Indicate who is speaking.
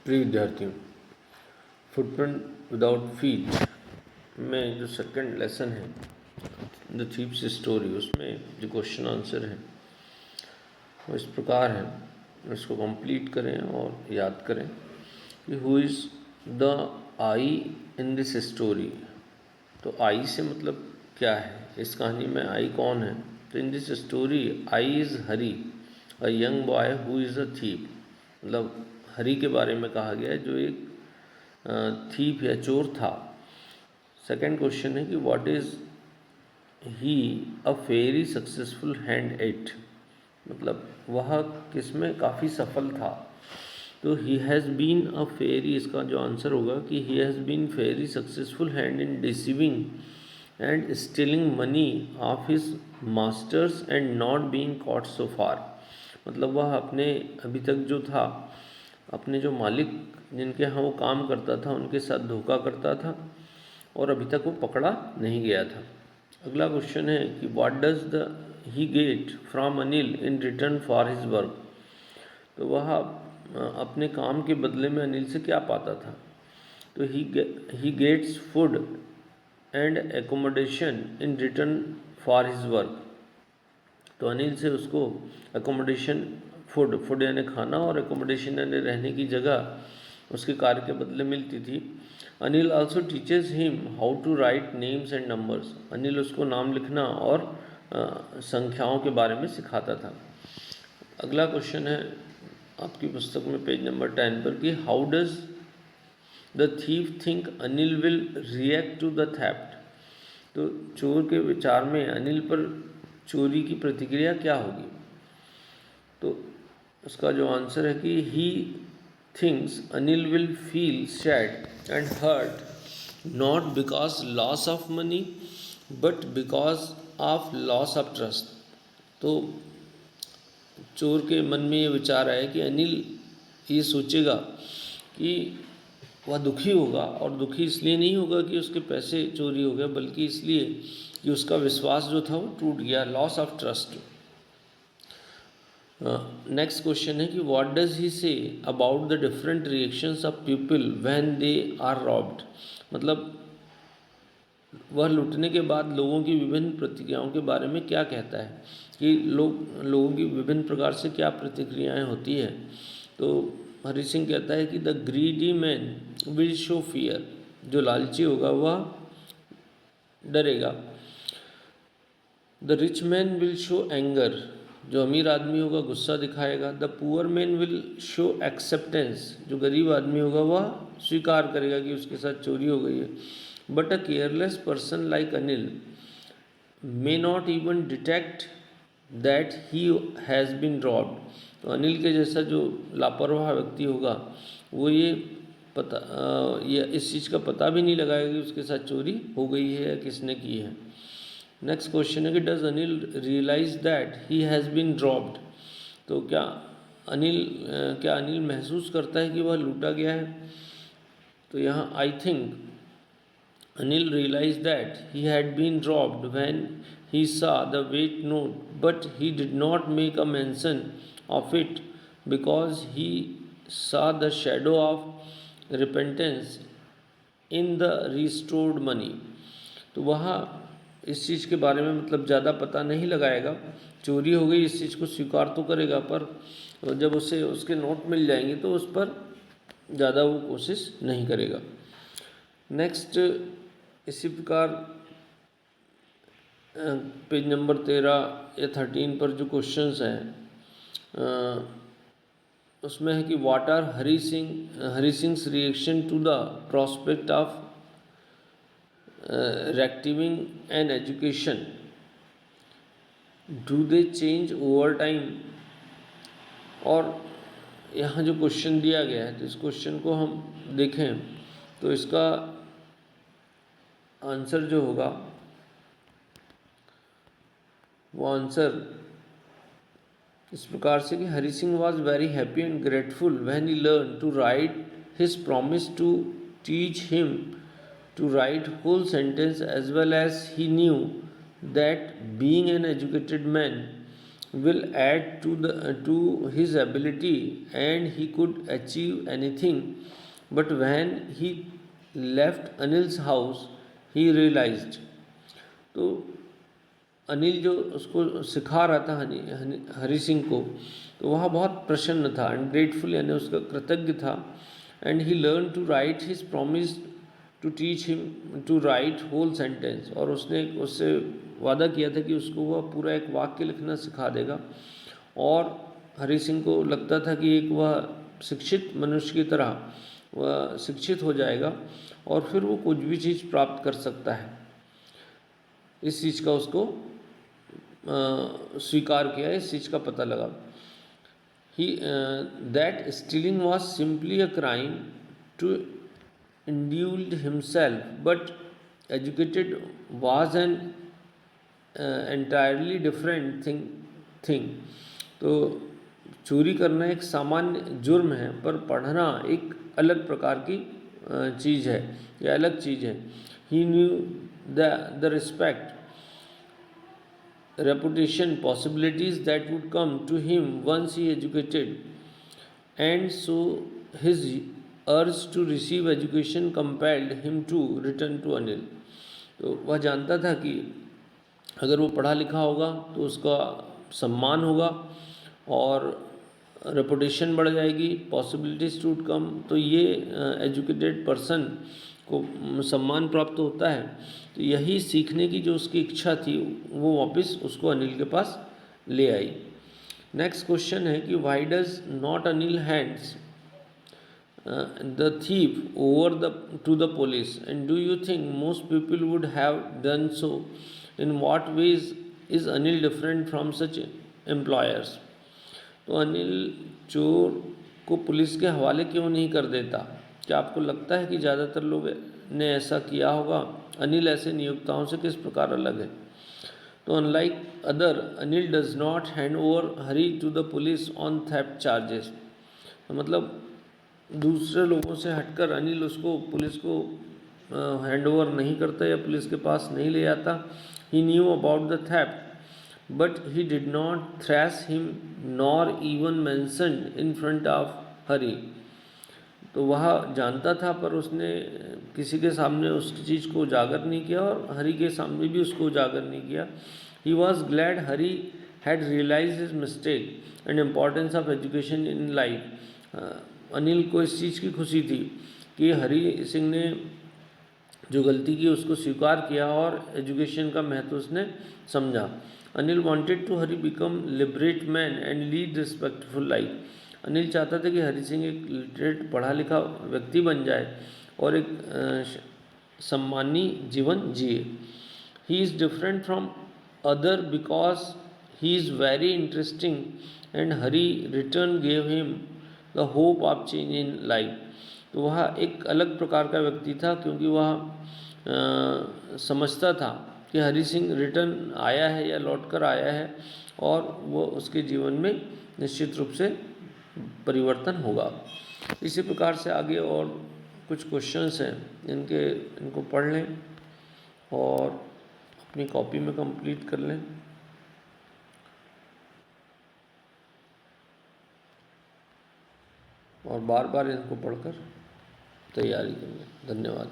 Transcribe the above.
Speaker 1: प्रिय विद्यार्थियों, footprint without feet में जो सेकंड लेसन है द थीव्स स्टोरी, उसमें जो क्वेश्चन आंसर है वो इस प्रकार है। इसको कंप्लीट करें और याद करें कि who is the I in this story. तो आई से मतलब क्या है, इस कहानी में आई कौन है। तो in this story I is Hari, a young boy who is a thief. मतलब हरी के बारे में कहा गया है जो एक थीप या चोर था। सेकंड क्वेश्चन है कि what is he a very successful hand eight, मतलब वह किसमें काफ़ी सफल था। तो ही हैज़ बीन अ फेरी, इसका जो आंसर होगा कि he has been very successful hand in deceiving and stealing money of his masters and not being caught so far. मतलब वह अपने अभी तक जो था अपने जो मालिक जिनके यहाँ वो काम करता था उनके साथ धोखा करता था और अभी तक वो पकड़ा नहीं गया था। अगला क्वेश्चन है कि what does the he get from Anil in return for his work. तो वह अपने काम के बदले में अनिल से क्या पाता था। तो he gets food and accommodation in return for his work. तो अनिल से उसको एकोमोडेशन, फूड यानी खाना और एकोमोडेशन यानी रहने की जगह उसके कार्य के बदले मिलती थी। Anil also teaches him how to write names and numbers. Anil उसको नाम लिखना और संख्याओं के बारे में सिखाता था। अगला क्वेश्चन है आपकी पुस्तक में पेज नंबर 10 पर कि how does the thief think Anil will react to the theft. तो चोर के विचार में अनिल पर चोरी की प्रतिक्रिया क्या होगी। तो उसका जो आंसर है कि he thinks Anil will feel sad and hurt not because loss of money but because of loss of trust. तो चोर के मन में ये विचार आया कि अनिल ये सोचेगा कि वह दुखी होगा, और दुखी इसलिए नहीं होगा कि उसके पैसे चोरी हो गए, बल्कि इसलिए कि उसका विश्वास जो था वो टूट गया, loss of trust. Next question है कि what does he say about the different reactions of people when they are robbed. मतलब वह लूटने के बाद लोगों की विभिन्न प्रतिक्रियाओं के बारे में क्या कहता है कि लोगों की विभिन्न प्रकार से क्या प्रतिक्रियाएं होती है। तो हरि सिंह कहता है कि the greedy man will show fear, जो लालची होगा वह डरेगा। The rich man will show anger, जो अमीर आदमी होगा गुस्सा दिखाएगा। The poor man will show acceptance, जो गरीब आदमी होगा वह स्वीकार करेगा कि उसके साथ चोरी हो गई है। But a careless person like Anil may not even detect that he has been robbed. तो अनिल के जैसा जो लापरवाह व्यक्ति होगा वो ये इस चीज़ का पता भी नहीं लगाएगा कि उसके साथ चोरी हो गई है या किसने की है। नेक्स्ट क्वेश्चन है कि does Anil realise that he has been robbed. तो क्या अनिल महसूस करता है कि वह लूटा गया है। तो यहाँ I think Anil realise that he had been robbed when he saw the weight note, but he did not make a mention of it because he saw the shadow of repentance in the restored money. तो वहाँ इस चीज़ के बारे में मतलब ज़्यादा पता नहीं लगाएगा, चोरी हो गई इस चीज़ को स्वीकार तो करेगा, पर जब उसे उसके नोट मिल जाएंगे तो उस पर ज़्यादा वो कोशिश नहीं करेगा। नेक्स्ट इसी प्रकार पेज नंबर 13 या 13 पर जो क्वेश्चंस हैं उसमें है कि what are Hari Singh reaction to the prospect of receiving an education, do they change over time. और यहाँ जो क्वेश्चन दिया गया है तो इस क्वेश्चन को हम देखें तो इसका आंसर जो होगा वो आंसर इस प्रकार से कि Hari Singh was very happy and grateful when he learn to write his promise to teach him to write whole sentence as well as he knew that being an educated man will add to his ability and he could achieve anything. But when he left Anil's house, he realized. तो अनिल जो उसको सिखा रहा था हरि सिंह को, तो वह बहुत प्रसन्न था एंड ग्रेटफुल, यानी उसका कृतज्ञ था. And he learn to write his promise to teach him to write whole sentence. और उसने उससे वादा किया था कि उसको वह पूरा एक वाक्य लिखना सिखा देगा. और हरि सिंह को लगता था कि एक वह शिक्षित मनुष्य की तरह वह शिक्षित हो जाएगा और फिर वो कुछ भी चीज़ प्राप्त कर सकता है. इस चीज़ का उसको स्वीकार किया, इस चीज़ का पता लगा. He that stealing was simply a crime to indulged himself, but educated was an entirely different thing. तो चोरी करना एक सामान्य जुर्म है, पर पढ़ना एक अलग प्रकार की चीज़ है या अलग चीज़ है. He knew the respect, reputation, possibilities that would come to him once he educated, and so his urge to receive education compelled him to return to Anil. तो वह जानता था कि अगर वो पढ़ा लिखा होगा तो उसका सम्मान होगा और रेपुटेशन बढ़ जाएगी, पॉसिबिलिटीज टू कम. तो ये एजुकेटेड पर्सन को सम्मान प्राप्त होता है. तो यही सीखने की जो उसकी इच्छा थी वो वापस उसको अनिल के पास ले आई. नेक्स्ट क्वेश्चन है कि why does not Anil hands the thief over to the police, and do you think most people would have done so? In what ways is Anil different from such employers? तो अनिल चोर को पुलिस के हवाले क्यों नहीं कर देता? क्या आपको लगता है कि ज़्यादातर लोग ने ऐसा किया होगा? अनिल ऐसे नियोक्ताओं से किस प्रकार अलग है? तो unlike other, Anil does not hand over Hari to the police on theft charges. मतलब दूसरे लोगों से हटकर अनिल उसको पुलिस को हैंड ओवर नहीं करता या पुलिस के पास नहीं ले जाता. He knew about the theft, but he did not thrash him nor even mentioned in front of Hari. तो वह जानता था पर उसने किसी के सामने उस चीज़ को उजागर नहीं किया और हरि के सामने भी उसको उजागर नहीं किया. He was glad Hari had realized his mistake and importance of education in life. Anil को इस चीज़ की खुशी थी कि हरि सिंह ने जो गलती की उसको स्वीकार किया और एजुकेशन का महत्व उसने समझा. Anil wanted to Hari become liberate man and lead respectful life. Anil चाहता था कि हरि सिंह एक लिटरेट पढ़ा लिखा व्यक्ति बन जाए और एक सम्मानी जीवन जिए. He is different from other because he is very interesting and Hari return gave him the hope of change in life. तो वह एक अलग प्रकार का व्यक्ति था क्योंकि वह समझता था कि हरि सिंह रिटर्न आया है या लौट कर आया है और वो उसके जीवन में निश्चित रूप से परिवर्तन होगा. इसी प्रकार से आगे और कुछ क्वेश्चंस हैं इनको पढ़ लें और अपनी कॉपी में कंप्लीट कर लें. और बार बार इनको पढ़कर तैयारी करें. धन्यवाद.